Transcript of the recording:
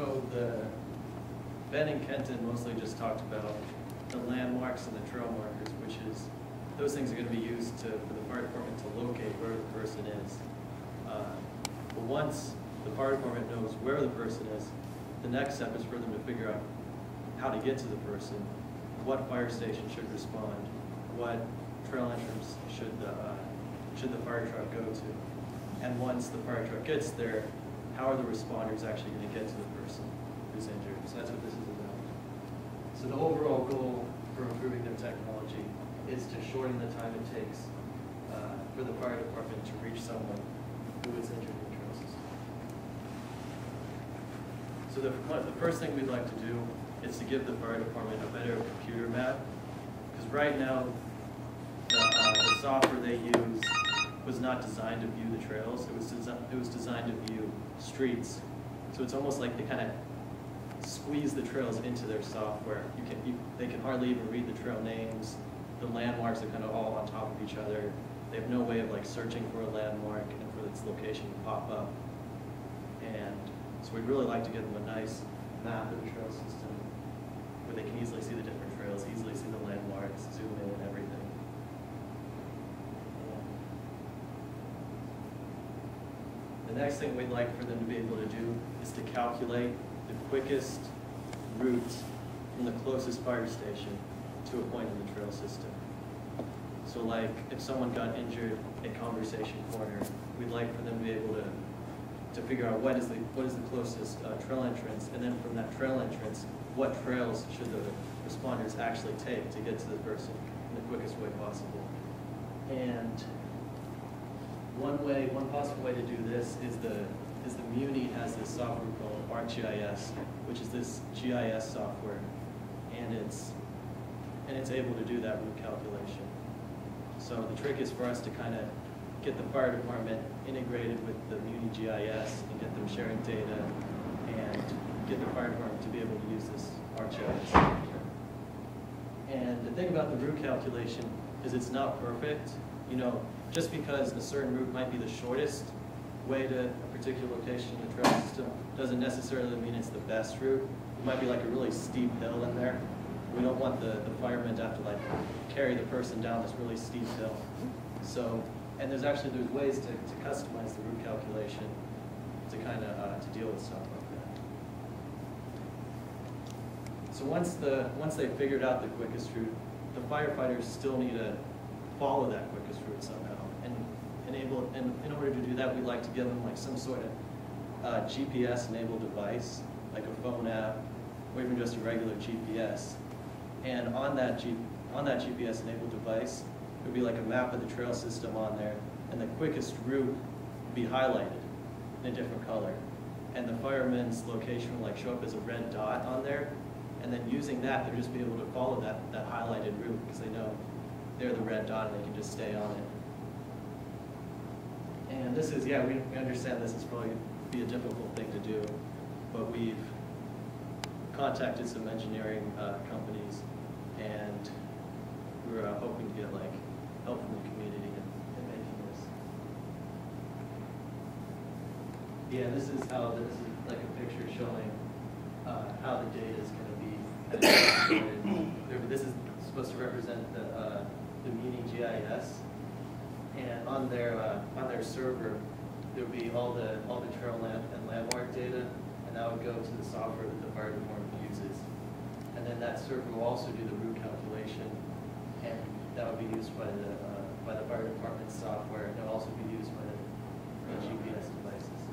So Ben and Kenton mostly just talked about the landmarks and the trail markers, which is, those things are going to be used for the fire department to locate where the person is. But once the fire department knows where the person is, the next step is for them to figure out how to get to the person, what fire station should respond, what trail entrance should the fire truck go to. And once the fire truck gets there, how are the responders actually going to get to the person who's injured? So that's what this is about. So the overall goal for improving their technology is to shorten the time it takes for the fire department to reach someone who is injured in the trail system. So the first thing we'd like to do is to give the fire department a better computer map, because right now the software they use was not designed to view the trails. It was designed to view streets. So it's almost like they kind of squeeze the trails into their software. They can hardly even read the trail names. The landmarks are kind of all on top of each other. They have no way of like searching for a landmark and for its location to pop up. And so we'd really like to give them a nice map of the trail system where they can easily see the different trails, easily see the landmarks, zoom in and everything. The next thing we'd like for them to be able to do is to calculate the quickest route from the closest fire station to a point in the trail system. So like if someone got injured at Conversation Corner, we'd like for them to be able to figure out what is the closest trail entrance, and then from that trail entrance, what trails should the responders actually take to get to the person in the quickest way possible. And one possible way to do this is the Muni has this software called ArcGIS, which is this GIS software, and it's able to do that route calculation. So the trick is for us to kind of get the fire department integrated with the Muni GIS and get them sharing data and get the fire department to be able to use this ArcGIS software. And the thing about the route calculation is it's not perfect. You know, just because a certain route might be the shortest way to a particular location in the trail system doesn't necessarily mean it's the best route. It might be like a really steep hill in there. We don't want the firemen to have to like carry the person down this really steep hill. So, and there's ways to customize the route calculation to kind of to deal with stuff like that. So once they've figured out the quickest route, the firefighters still need to follow that quickest route somehow. And in order to do that, we'd like to give them like some sort of GPS-enabled device, like a phone app, or even just a regular GPS. And on that GPS-enabled device, there would be like a map of the trail system on there, and the quickest route would be highlighted in a different color. And the fireman's location will like show up as a red dot on there, and then using that, they'll just be able to follow that highlighted route because they know they're the red dot and they can just stay on it. And this is, yeah, we understand this is probably be a difficult thing to do, but we've contacted some engineering companies, and we're hoping to get like help from the community in making this. Yeah, this is like a picture showing how the data is going to be calculated. This is supposed to represent the Muni GIS. And on their server, there would be all the trail and landmark data, and that would go to the software that the fire department uses. And then that server will also do the route calculation, and that would be used by the fire department's software, and it will also be used by the GPS devices.